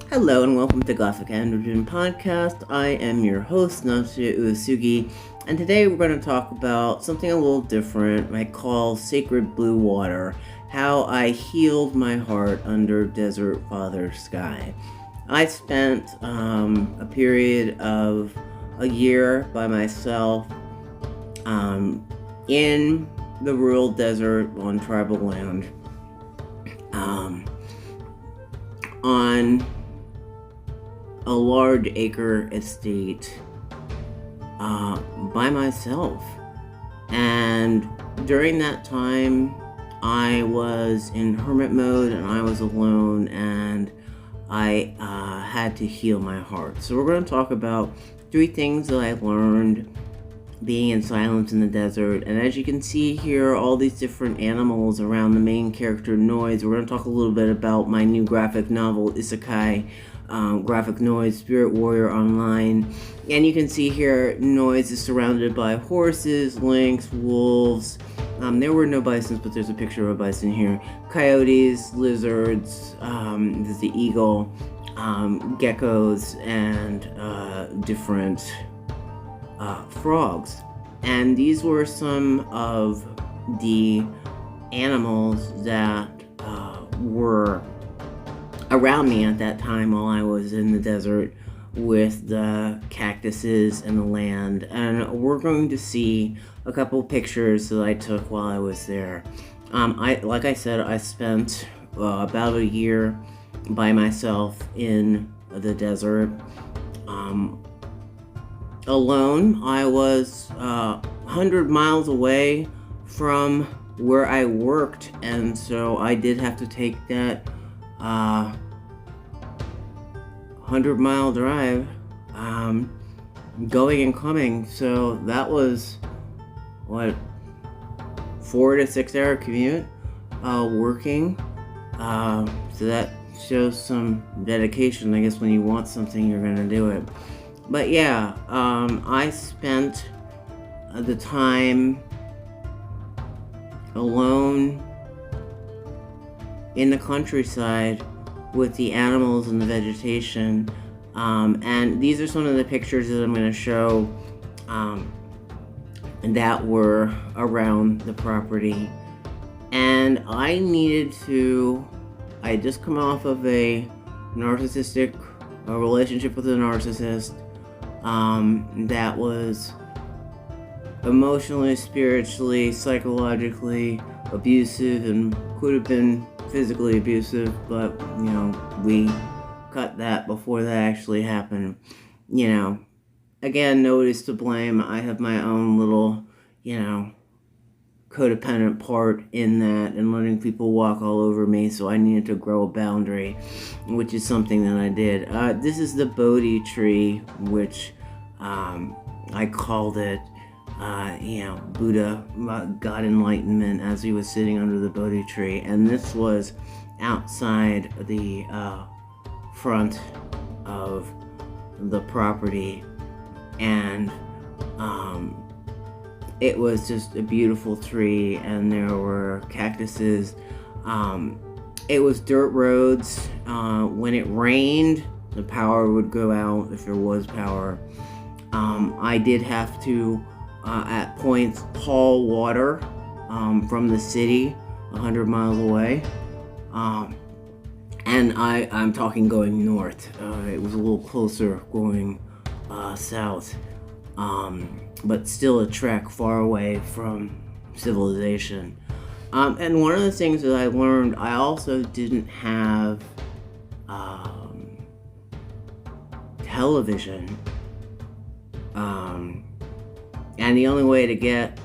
Hello and welcome to Gothic Androgyn Podcast. I am your host, Natsuya, and today we're going to talk about something a little different I call Sacred Blue Water, how I healed my heart under Desert Father Sky. I spent a period of a year by myself in the rural desert on tribal land on a large acre estate by myself. And during that time, I was in hermit mode and I was alone, and I had to heal my heart. So we're going to talk about 3 things that I learned being in silence in the desert. And as you can see here, all these different animals around the main character Noise. We're going to talk a little bit about my new graphic novel, Isekai, graphic Noise, Spirit Warrior Online. And you can see here, Noise is surrounded by horses, lynx, wolves. There were no bisons, but there's a picture of a bison here. Coyotes, lizards, there's the eagle, geckos, and different frogs. And these were some of the animals that were around me at that time while I was in the desert with the cactuses and the land. And we're going to see a couple pictures that I took while I was there. Like I said, I spent about a year by myself in the desert. Alone. I was 100 miles away from where I worked, and so I did have to take that 100-mile drive, going and coming. So that was 4 to 6 hour commute, working. So that shows some dedication. I guess when you want something, you're gonna do it. But yeah, I spent the time alone in the countryside with the animals and the vegetation. And these are some of the pictures that I'm going to show that were around the property. And I had just come off of a relationship with a narcissist that was emotionally, spiritually, psychologically abusive, and could have been physically abusive, but we cut that before that actually happened. Again, nobody's to blame. I have my own little codependent part in that, and letting people walk all over me, so I needed to grow a boundary, which is something that I did. This is the Bodhi tree, which I called it Buddha, God enlightenment, as he was sitting under the Bodhi tree. And this was outside the front of the property, and it was just a beautiful tree, and there were cactuses. It was dirt roads. When it rained, the power would go out if there was power. I did have to at points haul water from the city 100 miles away, and I'm talking going north. It was a little closer going south, but still a trek far away from civilization. And one of the things that I learned, I also didn't have television. And the only way to get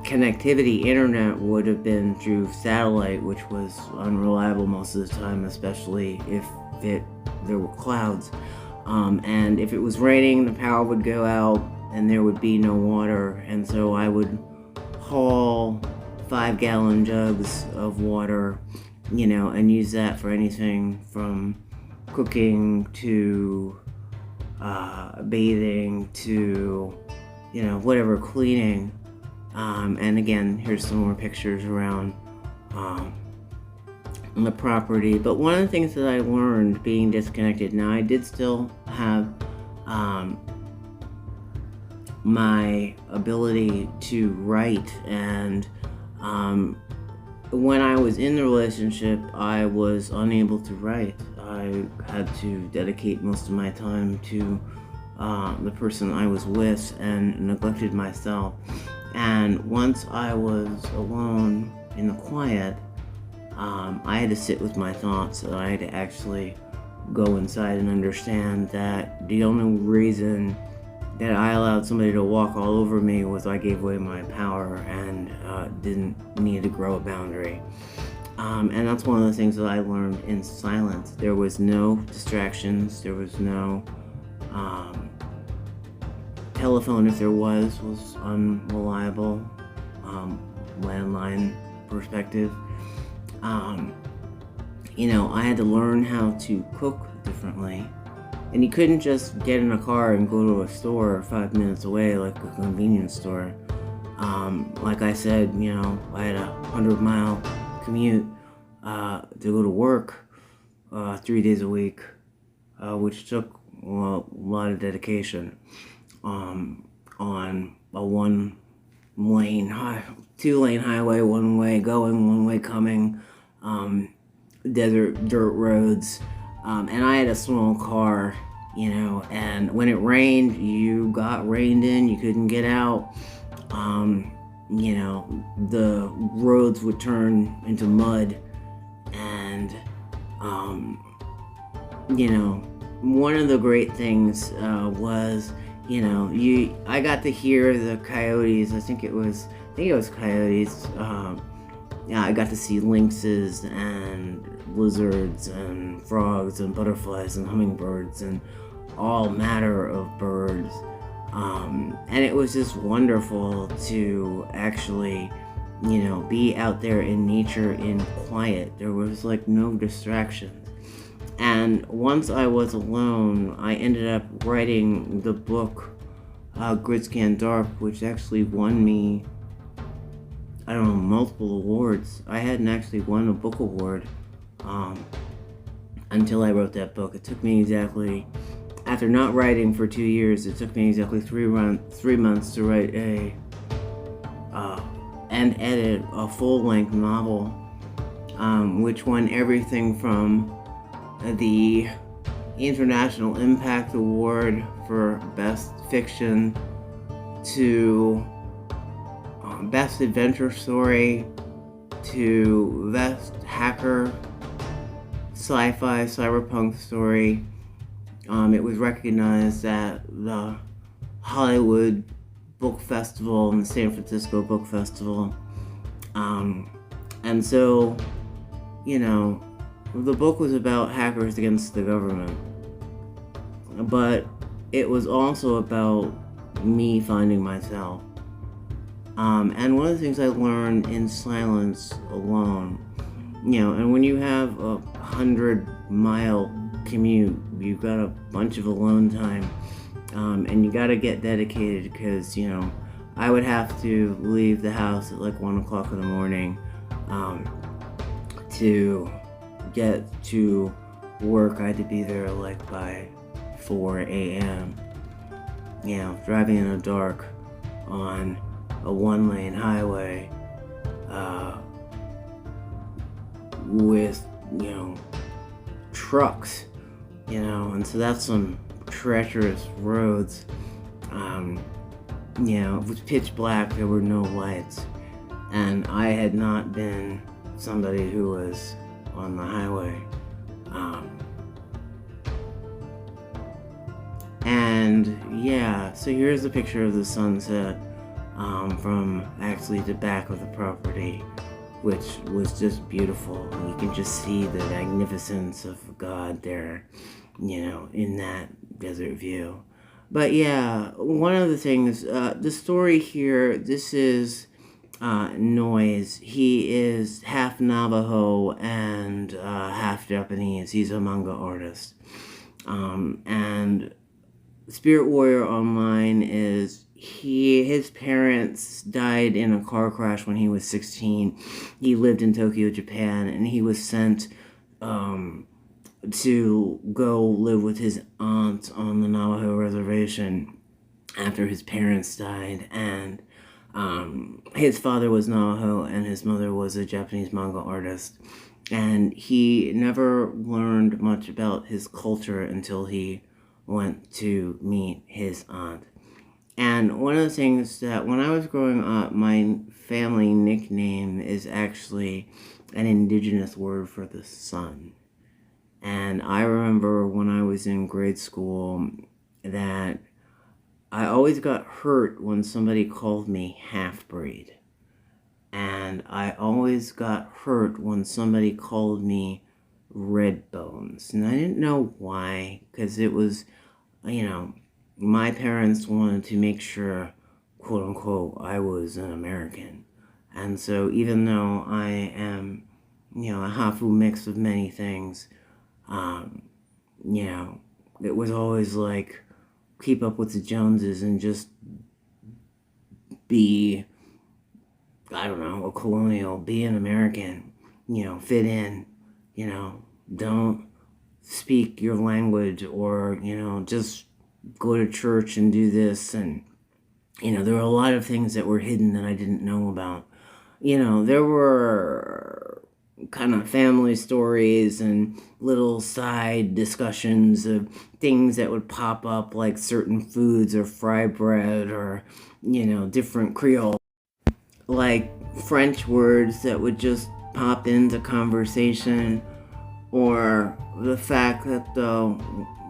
connectivity, internet, would have been through satellite, which was unreliable most of the time, especially if there were clouds. And if it was raining, the power would go out and there would be no water. And so I would haul 5-gallon jugs of water, and use that for anything from cooking to bathing to whatever, cleaning. And again, here's some more pictures around the property. But one of the things that I learned being disconnected, now I did still have my ability to write, and when I was in the relationship, I was unable to write. I had to dedicate most of my time to the person I was with and neglected myself. And once I was alone in the quiet, I had to sit with my thoughts, and I had to actually go inside and understand that the only reason that I allowed somebody to walk all over me was I gave away my power and didn't need to grow a boundary. And that's one of the things that I learned in silence. There was no distractions. There was no telephone, if there was unreliable. Landline perspective. I had to learn how to cook differently. And you couldn't just get in a car and go to a store 5 minutes away, like a convenience store. Like I said, I had a 100-mile commute to go to work 3 days a week, which took a lot of dedication on a two-lane highway, one way going, one way coming, desert dirt roads. And I had a small car, and when it rained, you got rained in, you couldn't get out. The roads would turn into mud, and, one of the great things was, I got to hear the coyotes. I think it was coyotes. I got to see lynxes and lizards and frogs and butterflies and hummingbirds and all manner of birds. And it was just wonderful to actually, be out there in nature in quiet. There was no distractions. And once I was alone, I ended up writing the book, Grid Dark, which actually won me, multiple awards. I hadn't actually won a book award until I wrote that book. It took me exactly, after not writing for 2 years, it took me exactly 3 months to write and edit a full-length novel, which won everything from the International Impact Award for Best Fiction to Best Adventure Story to Best Hacker Sci-Fi Cyberpunk Story. It was recognized at the Hollywood Book Festival and the San Francisco Book Festival. And so, the book was about hackers against the government. But it was also about me finding myself. And one of the things I learned in silence alone, and when you have a 100-mile commute, you've got a bunch of alone time, and you got to get dedicated because, I would have to leave the house at 1 o'clock in the morning to get to work. I had to be there by 4 a.m. Driving in the dark on a 1-lane highway with trucks, and so that's some treacherous roads. It was pitch black, there were no lights, and I had not been somebody who was on the highway. So here's a picture of the sunset from actually the back of the property, which was just beautiful. You can just see the magnificence of God there, in that desert view. But one of the things, the story here, this is Noise. He is half Navajo and half Japanese. He's a manga artist. And Spirit Warrior Online is his parents died in a car crash when he was 16. He lived in Tokyo, Japan, and he was sent to go live with his aunt on the Navajo reservation after his parents died. And his father was Navajo and his mother was a Japanese manga artist. And he never learned much about his culture until he went to meet his aunt. And one of the things that when I was growing up, my family nickname is actually an indigenous word for the sun. And I remember when I was in grade school that I always got hurt when somebody called me half-breed. And I always got hurt when somebody called me red bones. And I didn't know why, because it was, my parents wanted to make sure, quote unquote, I was an American. And so even though I am, a hafu mix of many things, it was always like, keep up with the Joneses and just be, a colonial, be an American, fit in, don't speak your language or, just go to church and do this. And, there were a lot of things that were hidden that I didn't know about. There were kind of family stories and little side discussions of things that would pop up, like certain foods or fry bread or, different Creole, like French words that would just pop into conversation, or the fact that the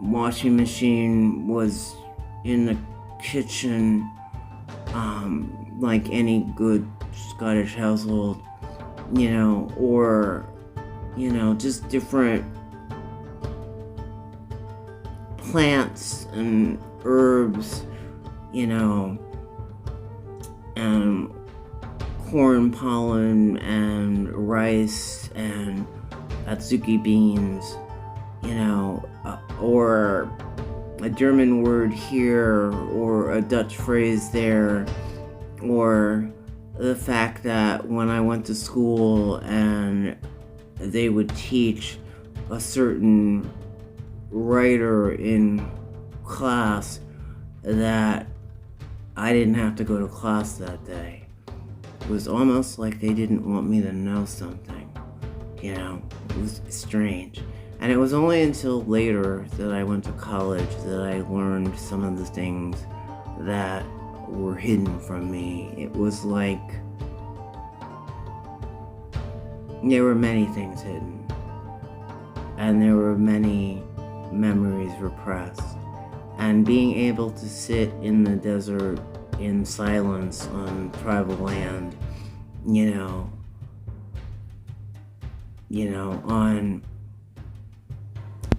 washing machine was in the kitchen, like any good Scottish household, or, just different plants and herbs, and corn pollen and rice and atsuki beans, or a German word here or a Dutch phrase there, or the fact that when I went to school and they would teach a certain writer in class that I didn't have to go to class that day. It was almost like they didn't want me to know something. It was strange. And it was only until later that I went to college that I learned some of the things that were hidden from me. It was like there were many things hidden, and there were many memories repressed. And being able to sit in the desert in silence on tribal land,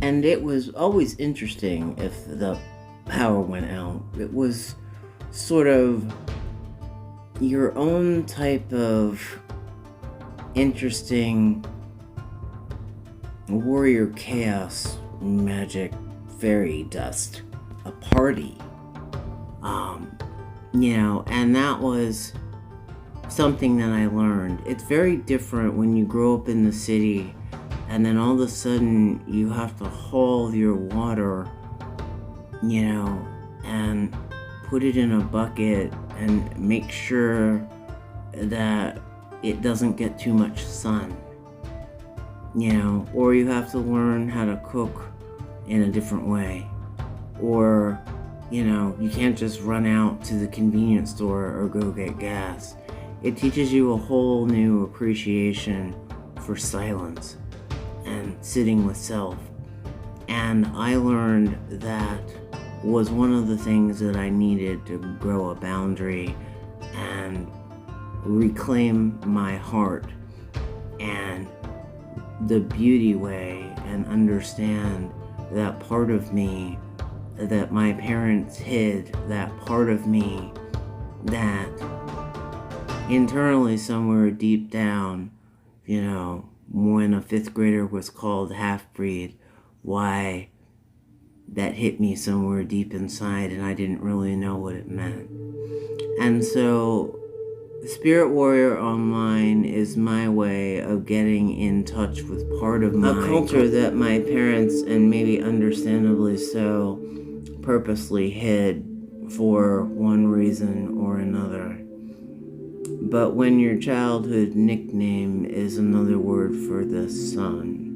and it was always interesting if the power went out. It was sort of your own type of interesting warrior chaos magic fairy dust, a party, and that was something that I learned. It's very different when you grow up in the city and then all of a sudden you have to haul your water, and put it in a bucket and make sure that it doesn't get too much sun, or you have to learn how to cook in a different way, or, you can't just run out to the convenience store or go get gas. It teaches you a whole new appreciation for silence and sitting with self. And I learned that was one of the things that I needed to grow a boundary and reclaim my heart and the beauty way, and understand that part of me that my parents hid, that part of me that internally somewhere deep down, when a 5th grader was called half-breed, why, that hit me somewhere deep inside, and I didn't really know what it meant. And so Spirit Warrior Online is my way of getting in touch with part of my culture that my parents, and maybe understandably so, purposely hid for one reason or another. But when your childhood nickname is another word for the sun,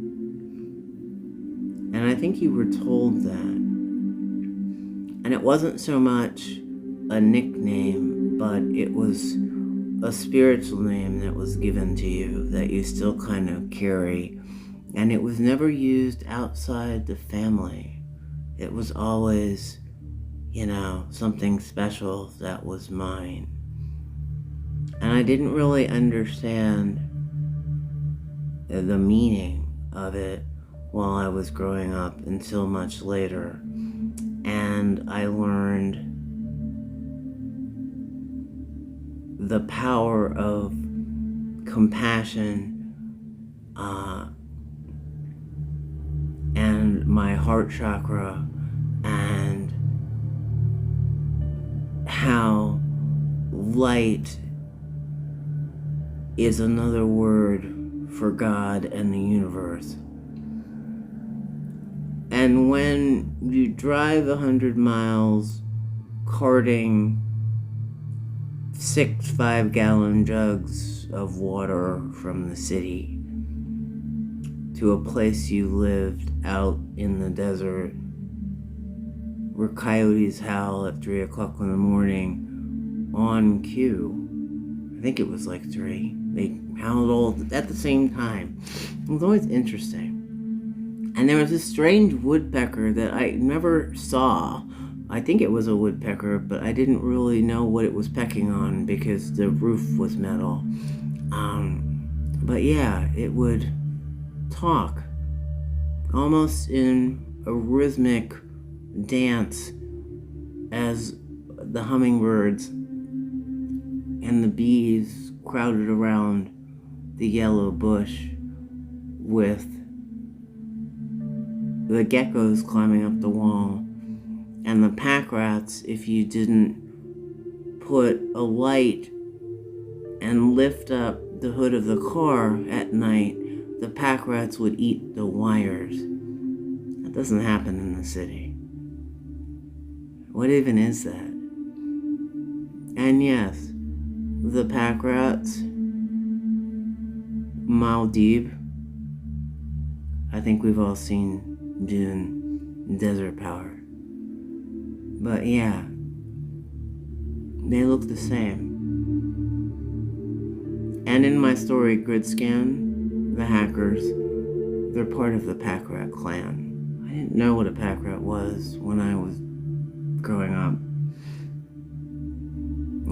and I think you were told that, and it wasn't so much a nickname, but it was a spiritual name that was given to you that you still kind of carry, and it was never used outside the family. It was always, something special that was mine. And I didn't really understand the meaning of it while I was growing up until much later. And I learned the power of compassion and my heart chakra, and how light is another word for God and the universe. And when you drive 100 miles carting 6 5-gallon jugs of water from the city to a place you lived out in the desert where coyotes howl at 3 o'clock in the morning on cue. I think it was like 3. They howled all at the same time. It was always interesting. And there was this strange woodpecker that I never saw. I think it was a woodpecker, but I didn't really know what it was pecking on because the roof was metal. But yeah, it would talk almost in a rhythmic dance as the hummingbirds and the bees crowded around the yellow bush, with the geckos climbing up the wall, and the pack rats, if you didn't put a light and lift up the hood of the car at night, the pack rats would eat the wires. That doesn't happen in the city. What even is that? And yes, the pack rats, Maldives, I think we've all seen Dune, Desert Power. But yeah, they look the same. And in my story, Gridscan, the hackers, they're part of the pack rat clan. I didn't know what a pack rat was when I was growing up.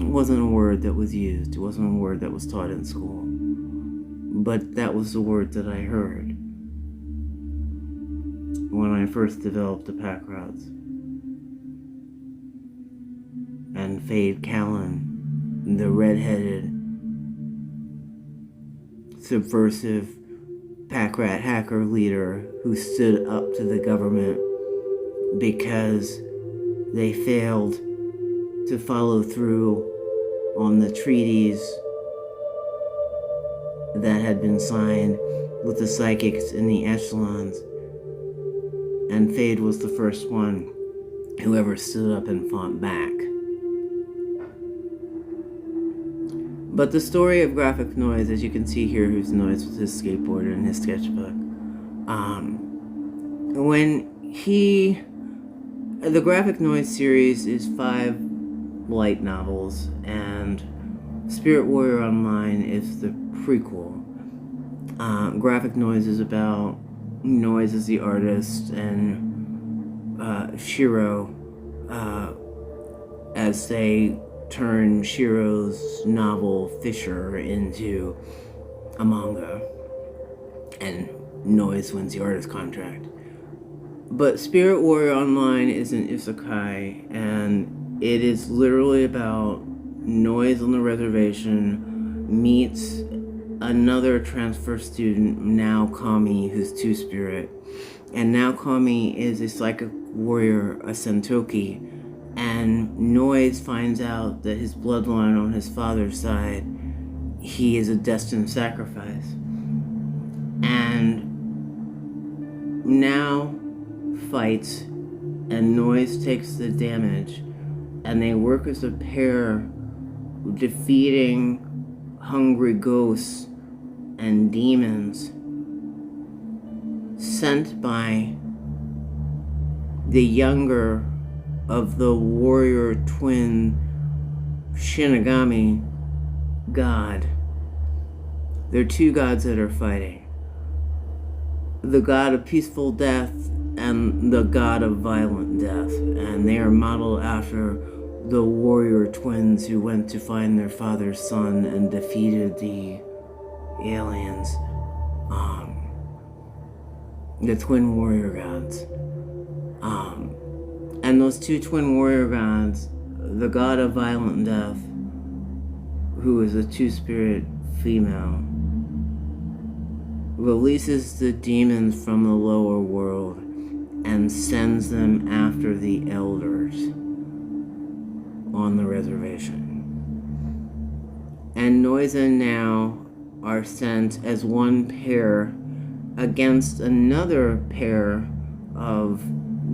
It wasn't a word that was used. It wasn't a word that was taught in school. But that was the word that I heard when I first developed the pack rats. And Fade Callan, the red-headed, subversive pack rat hacker leader who stood up to the government because they failed to follow through on the treaties that had been signed with the psychics in the echelons. And Fade was the first one who ever stood up and fought back. But the story of Graphic Noise, as you can see here, who's Noise with his skateboard and his sketchbook. The Graphic Noise series is 5 light novels, and Spirit Warrior Online is the prequel. Graphic Noise is about Noise as the artist, and Shiro as they turn Shiro's novel Fisher into a manga, and Noise wins the artist contract. But Spirit Warrior Online is an isekai, and it is literally about Noise on the reservation meets another transfer student, now Kami, who's two-spirit. And now Kami is a psychic warrior, a Sentoki, and Noise finds out that his bloodline on his father's side, he is a destined sacrifice. And now fights, and Noise takes the damage, and they work as a pair, defeating hungry ghosts and demons sent by the younger of the warrior twin Shinigami god. They're two gods that are fighting. The god of peaceful death and the god of violent death. And they are modeled after the warrior twins who went to find their father's son and defeated the aliens. The twin warrior gods. And those two twin warrior gods, the god of violent death, who is a two-spirit female, releases the demons from the lower world and sends them after the elders on the reservation. And Noise and Now are sent as one pair against another pair of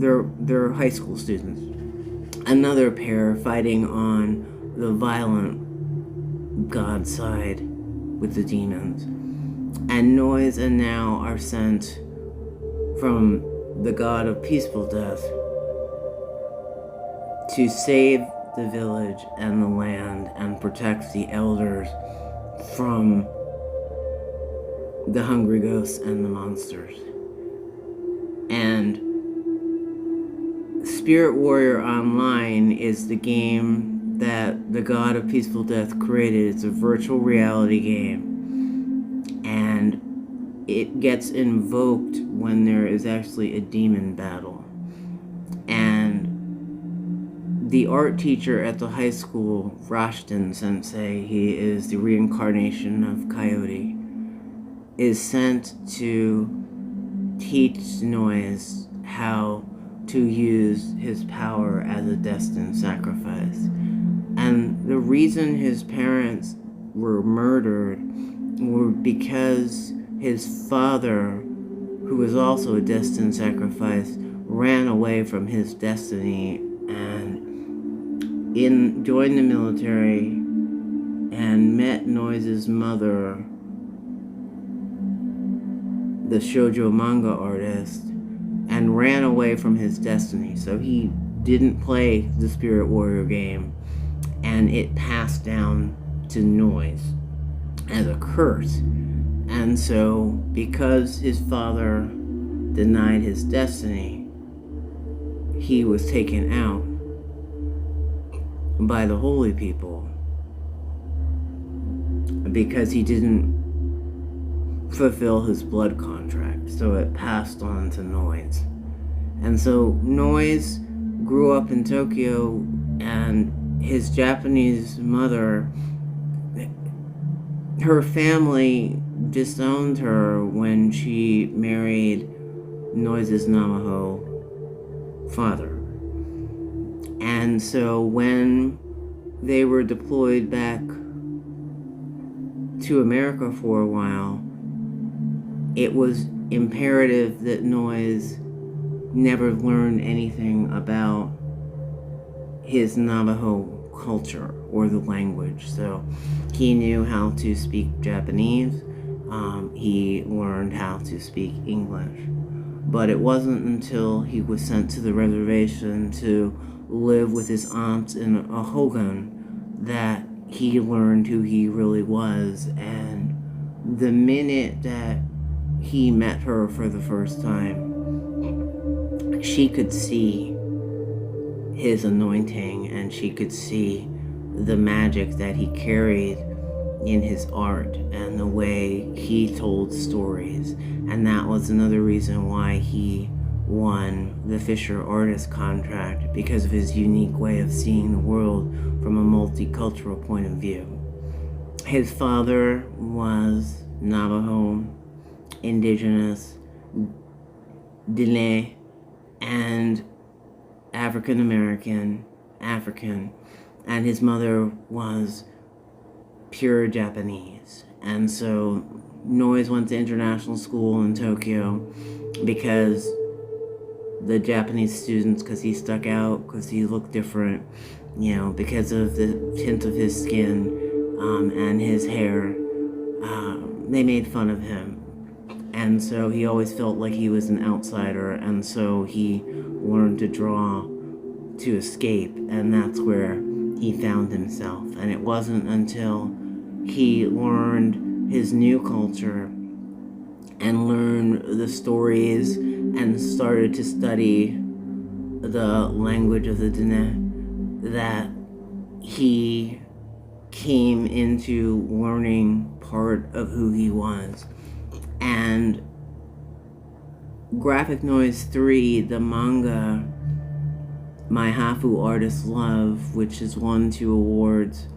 their high school students. Another pair fighting on the violent god side with the demons. And Noise and Now are sent from the god of peaceful death to save the village and the land and protect the elders from the hungry ghosts and the monsters. And Spirit Warrior Online is the game that the god of peaceful death created. It's a virtual reality game, and it gets invoked when there is actually a demon battle. And the art teacher at the high school, Rashton Sensei, he is the reincarnation of Coyote, is sent to teach Noise how to use his power as a destined sacrifice. And the reason his parents were murdered were because his father, who was also a destined sacrifice, ran away from his destiny and joined the military and met Noise's mother, the shoujo manga artist, and ran away from his destiny. So he didn't play the Spirit Warrior game, and it passed down to Noise as a curse. And so, because his father denied his destiny, he was taken out by the holy people because he didn't fulfill his blood contract. So it passed on to Noise. And so Noise grew up in Tokyo, and his Japanese mother, her family disowned her when she married Noise's Namaho father. And so when they were deployed back to America for a while, it was imperative that Noise never learned anything about his Navajo culture or the language. So he knew how to speak Japanese. He learned how to speak English. But it wasn't until he was sent to the reservation to live with his aunts in a hogan that he learned who he really was. And the minute that he met her for the first time, she could see his anointing, and she could see the magic that he carried in his art and the way he told stories. And that was another reason why he won the Fisher Artist contract, because of his unique way of seeing the world from a multicultural point of view. His father was Navajo, indigenous, Diné, and African American, African, and his mother was pure Japanese. And so Noise went to international school in Tokyo because the Japanese students, because he stuck out, because he looked different, because of the tint of his skin and his hair, they made fun of him. And so he always felt like he was an outsider, and so he learned to draw to escape, and that's where he found himself. And it wasn't until he learned his new culture and learned the stories and started to study the language of the Diné that he came into learning part of who he was. And Graphic Noise 3, the manga my Hafu artists love, which has won 2 awards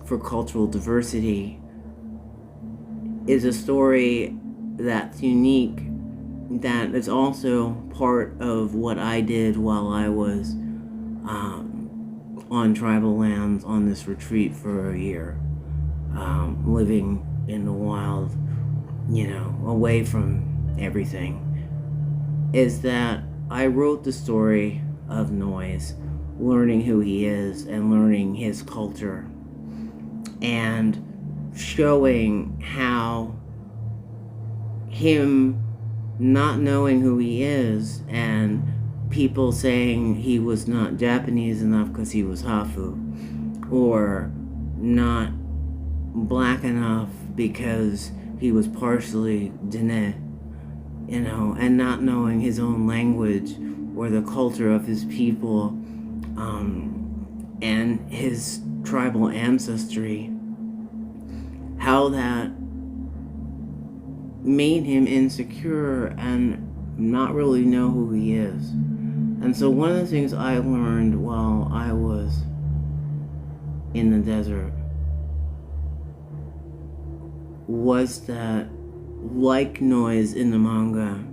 for cultural diversity, is a story that's unique, that is also part of what I did while I was on tribal lands on this retreat for a year, living in the wild, away from everything, is that I wrote the story of Noise, learning who he is and learning his culture, and showing how him not knowing who he is and people saying he was not Japanese enough because he was Hafu, or not black enough because he was partially Diné, and not knowing his own language or the culture of his people, and his tribal ancestry, how that made him insecure and not really know who he is. And so one of the things I learned while I was in the desert was that, like Noise in the manga,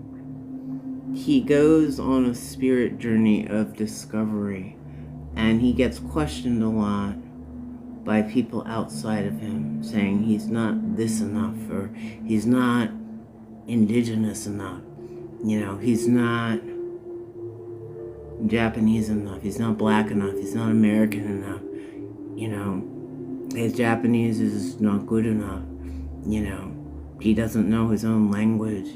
he goes on a spirit journey of discovery, and he gets questioned a lot by people outside of him, saying he's not this enough, or he's not indigenous enough, he's not Japanese enough, he's not black enough, he's not American enough, his Japanese is not good enough, he doesn't know his own language.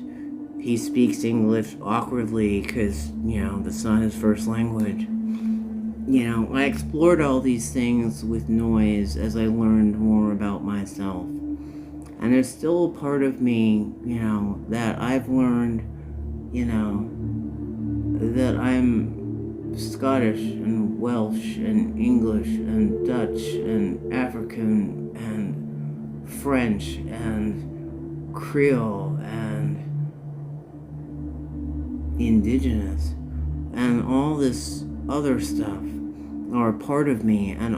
He speaks English awkwardly because, that's not his first language. I explored all these things with Noise as I learned more about myself. And there's still a part of me, that I've learned, that I'm Scottish and Welsh and English and Dutch and African and French and Creole and indigenous, and all this other stuff are a part of me, and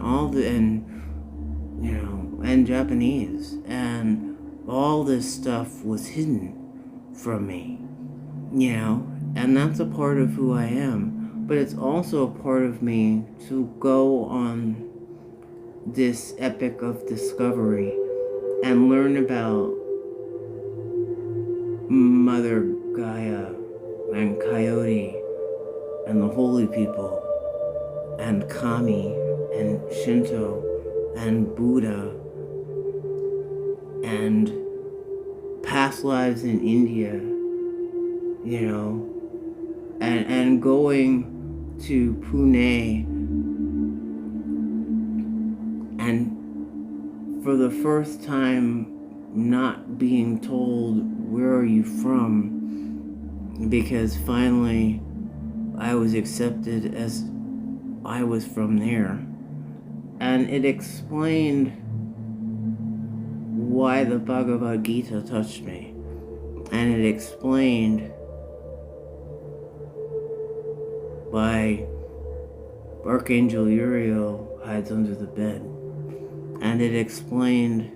and Japanese, and all this stuff was hidden from me, and that's a part of who I am. But it's also a part of me to go on this epic of discovery and learn about Mother Gaia and Coyote and the holy people and Kami and Shinto and Buddha and past lives in India, and going to Pune, and for the first time not being told, where are you from? Because finally I was accepted as I was from there. And it explained why the Bhagavad Gita touched me. And it explained why Archangel Uriel hides under the bed. And it explained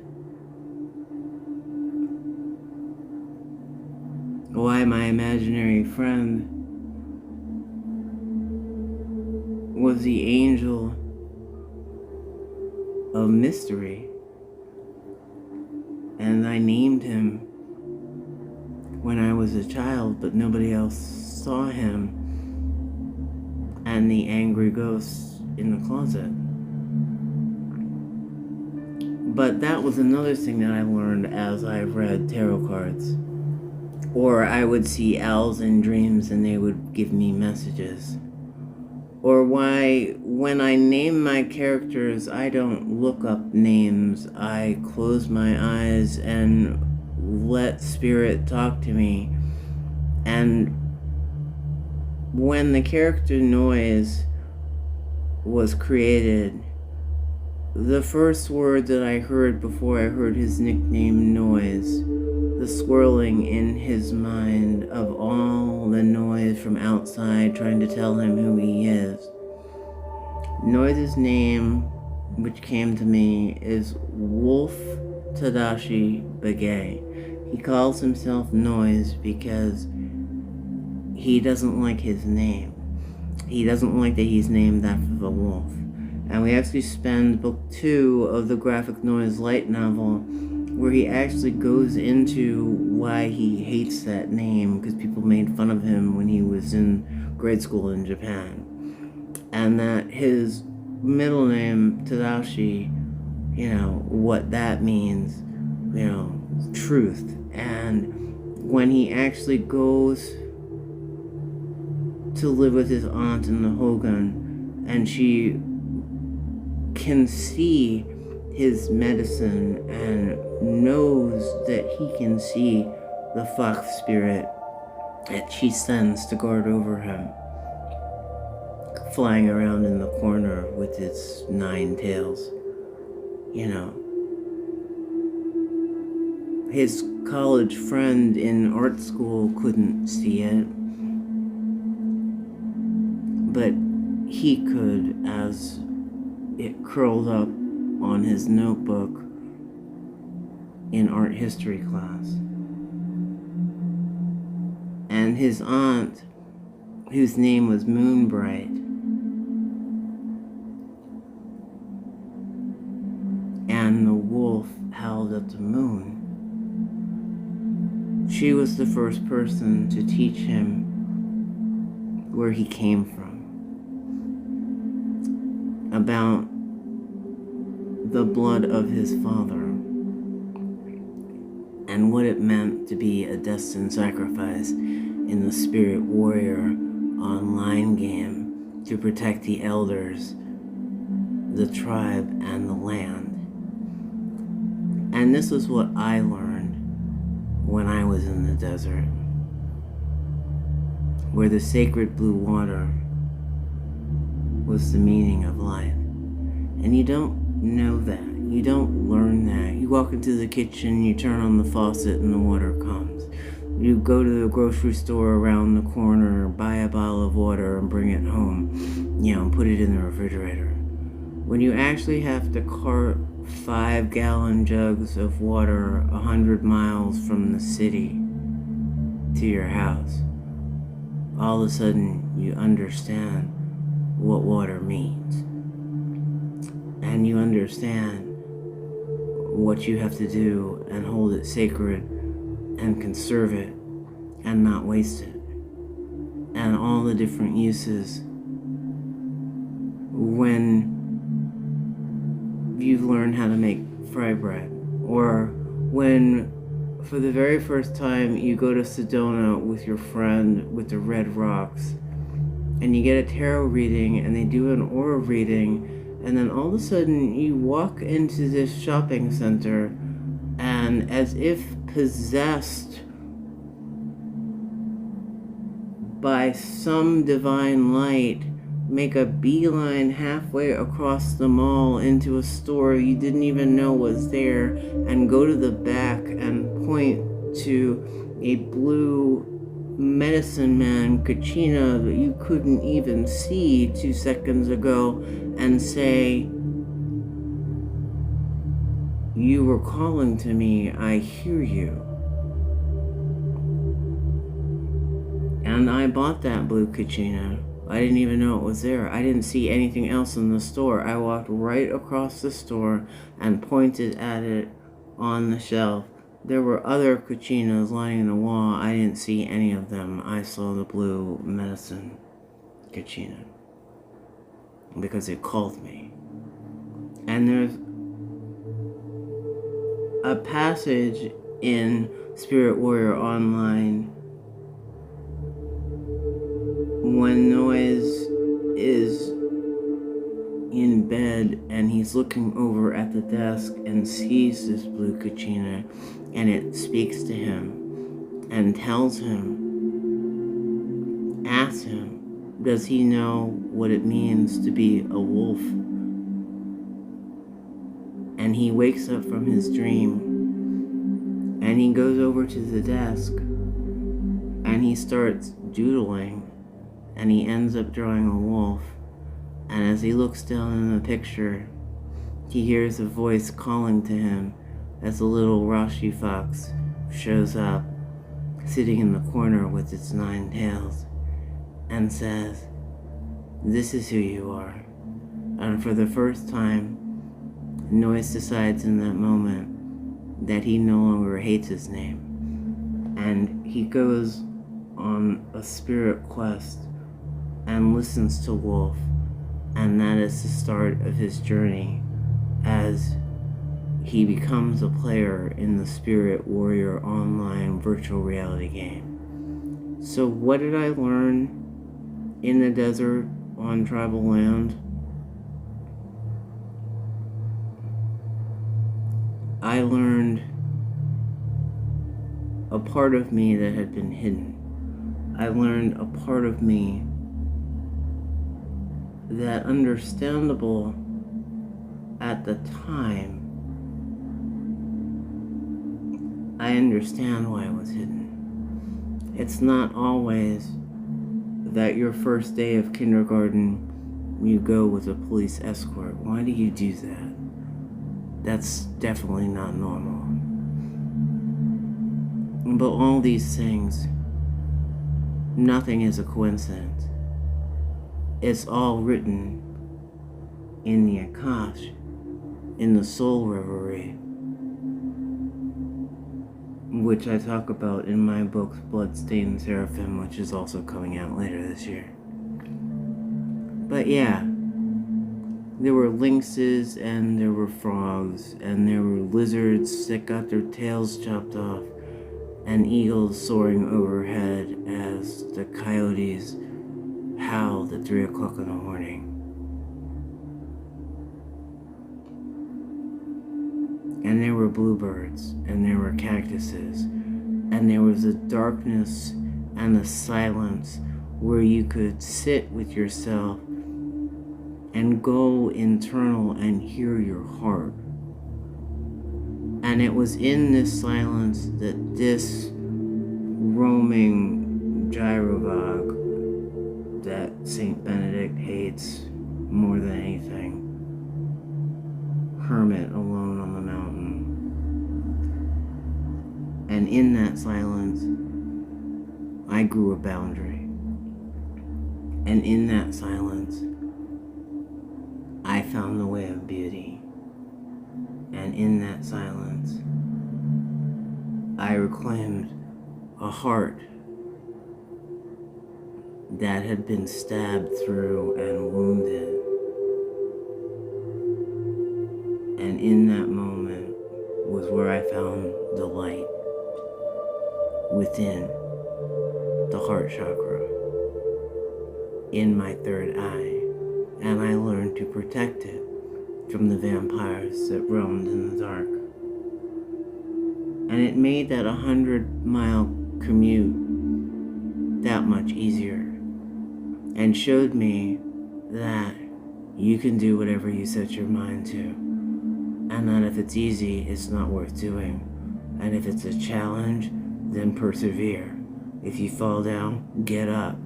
why my imaginary friend was the angel of mystery. And I named him when I was a child, but nobody else saw him. And the angry ghost in the closet. But that was another thing that I learned as I read tarot cards. Or I would see owls in dreams and they would give me messages. Or why, when I name my characters, I don't look up names. I close my eyes and let spirit talk to me. And when the character Noise was created, the first word that I heard before I heard his nickname Noise, the swirling in his mind of all the noise from outside trying to tell him who he is. Noise's name, which came to me, is Wolf Tadashi Begay. He calls himself Noise because he doesn't like his name. He doesn't like that he's named after the wolf. And we actually spend book 2 of the graphic noise light novel where he actually goes into why he hates that name, because people made fun of him when he was in grade school in Japan. And that his middle name, Tadashi, what that means, truth. And when he actually goes to live with his aunt in the Hogan, and she can see his medicine and knows that he can see the fox spirit that she sends to guard over him, flying around in the corner with its 9 tails. His college friend in art school couldn't see it, but he could, as it curled up on his notebook in art history class. And his aunt, whose name was Moonbright, and the wolf howled at the moon. She was the first person to teach him where he came from, about the blood of his father, and what it meant to be a destined sacrifice in the Spirit Warrior online game to protect the elders, the tribe, and the land. And this is what I learned when I was in the desert, where the sacred blue water was the meaning of life. And you don't know that. You don't learn that. You walk into the kitchen, you turn on the faucet, and the water comes. You go to the grocery store around the corner, buy a bottle of water, and bring it home, and put it in the refrigerator. When you actually have to cart 5-gallon jugs of water 100 miles from the city to your house, all of a sudden you understand what water means. And you understand what you have to do and hold it sacred and conserve it and not waste it. And all the different uses when you've learned how to make fry bread, or when for the very first time you go to Sedona with your friend with the red rocks and you get a tarot reading and they do an aura reading, and then all of a sudden you walk into this shopping center and, as if possessed by some divine light, make a beeline halfway across the mall into a store you didn't even know was there, and go to the back and point to a blue medicine man kachina that you couldn't even see 2 seconds ago and say, "You were calling to me, I hear you." And I bought that blue kachina. I didn't even know it was there. I didn't see anything else in the store. I walked right across the store and pointed at it on the shelf. There were other kachinas lining the wall. I didn't see any of them. I saw the blue medicine kachina because it called me. And there's a passage in Spirit Warrior Online when Noise is in bed and he's looking over at the desk and sees this blue kachina, and it speaks to him and tells him, asks him, does he know what it means to be a wolf? And he wakes up from his dream and he goes over to the desk and he starts doodling, and he ends up drawing a wolf. And as he looks down in the picture, he hears a voice calling to him as a little Rashi fox shows up, sitting in the corner with its 9 tails, and says, "This is who you are." And for the first time, Noise decides in that moment that he no longer hates his name. And he goes on a spirit quest and listens to Wolf. And that is the start of his journey as he becomes a player in the Spirit Warrior Online virtual reality game. So what did I learn in the desert on tribal land? I learned a part of me that had been hidden. I learned a part of me that, understandable at the time, I understand why it was hidden. It's not always that your first day of kindergarten you go with a police escort. Why do you do that? That's definitely not normal. But all these things, nothing is a coincidence. It's all written in the Akash, in the Soul Reverie, which I talk about in my book Bloodstained Seraphim, which is also coming out later this year. But yeah, there were lynxes and there were frogs and there were lizards that got their tails chopped off and eagles soaring overhead as the coyotes howled at 3 o'clock in the morning. And there were bluebirds, and there were cactuses, and there was a darkness and a silence where you could sit with yourself and go internal and hear your heart. And it was in this silence that this roaming gyrovog that Saint Benedict hates more than anything, hermit alone on the mountain. And in that silence, I grew a boundary. And in that silence, I found the way of beauty. And in that silence, I reclaimed a heart that had been stabbed through and wounded. And in that moment was where I found the light within the heart chakra, in my third eye, and I learned to protect it from the vampires that roamed in the dark. And it made that 100-mile commute that much easier, and showed me that you can do whatever you set your mind to, and that if it's easy, it's not worth doing, and if it's a challenge, then persevere. If you fall down, get up.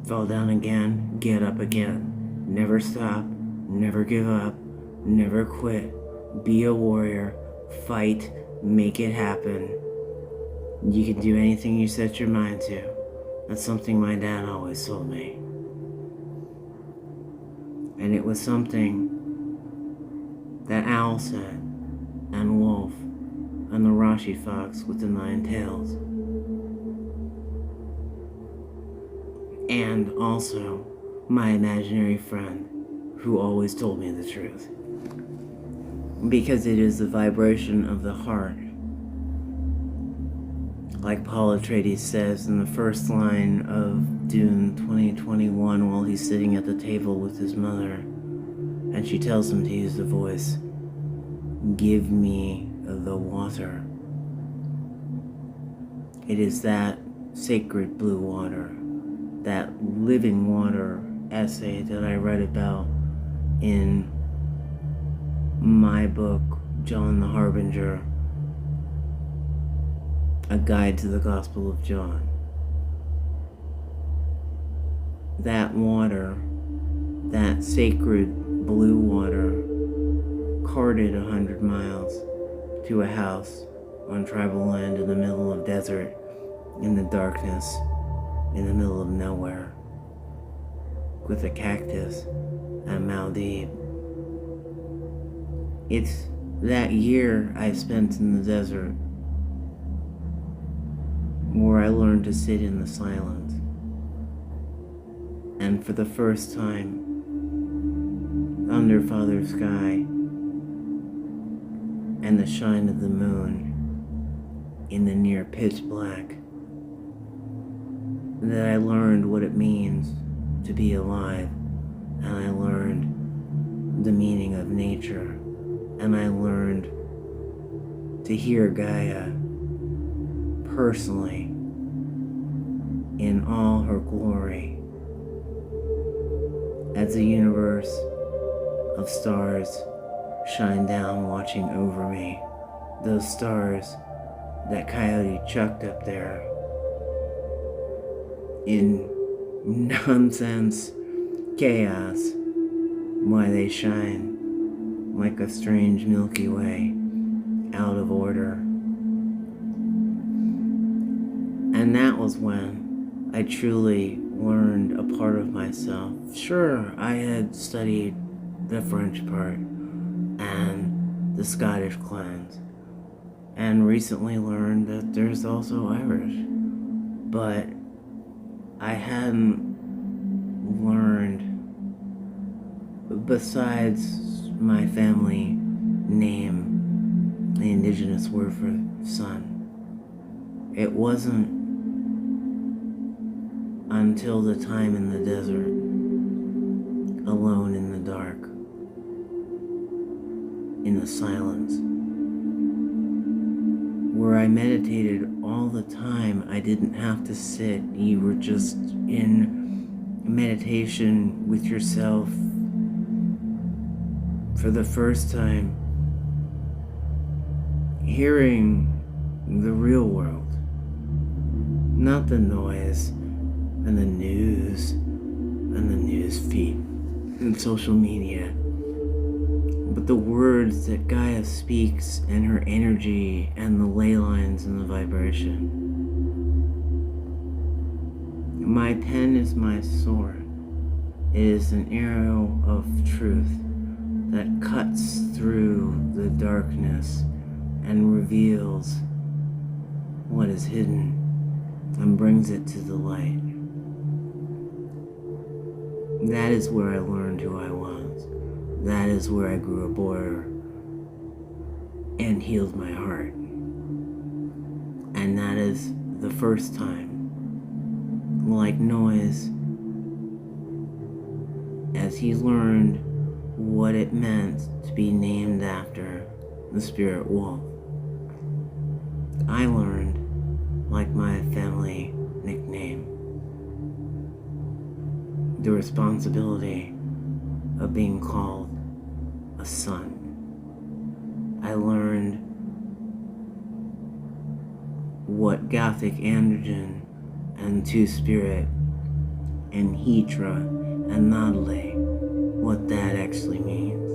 Fall down again, get up again. Never stop, never give up, never quit. Be a warrior, fight, make it happen. You can do anything you set your mind to. That's something my dad always told me. And it was something that Owl said, and Wolf, and the Rashi Fox with the 9 tails. And also, my imaginary friend, who always told me the truth. Because it is the vibration of the heart. Like Paul Atreides says in the first line of Dune 2021 while he's sitting at the table with his mother, and she tells him to use the voice, "Give me the water." It is that sacred blue water, that living water essay that I read about in my book, John the Harbinger, A Guide to the Gospel of John. That water, that sacred blue water, carted 100 miles to a house on tribal land in the middle of desert, in the darkness, in the middle of nowhere, with a cactus and Maldives. It's that year I spent in the desert where I learned to sit in the silence. And for the first time, under Father Sky and the shine of the moon in the near pitch black, that I learned what it means to be alive, and I learned the meaning of nature, and I learned to hear Gaia personally in all her glory as the universe of stars shine down watching over me, those stars that Coyote chucked up there in nonsense chaos, why they shine like a strange Milky Way, out of order. And that was when I truly learned a part of myself. Sure, I had studied the French part and the Scottish clans, and recently learned that there's also Irish, but I hadn't learned, besides my family name, the indigenous word for sun. It wasn't until the time in the desert, alone in the dark, in the silence, where I meditated all the time. I didn't have to sit. You were just in meditation with yourself for the first time, hearing the real world, not the noise and the news and the news feed and social media, but the words that Gaia speaks and her energy and the ley lines and the vibration. My pen is my sword. It is an arrow of truth that cuts through the darkness and reveals what is hidden and brings it to the light. That is where I learned who I was. That is where I grew a border and healed my heart. And that is the first time, like Noise, as he learned what it meant to be named after the spirit wolf, I learned, like my family nickname, the responsibility of being called a son. I learned what gothic androgyn and two-spirit and Hedra and Nodle, what that actually means.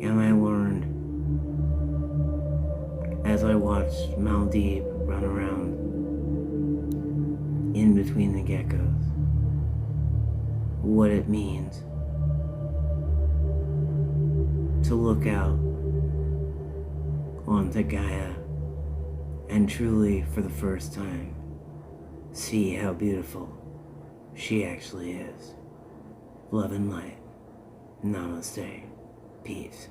And I learned as I watched Maldives run around in between the geckos. What it means to look out onto Gaia and truly, for the first time, see how beautiful she actually is. Love and light. Namaste. Peace.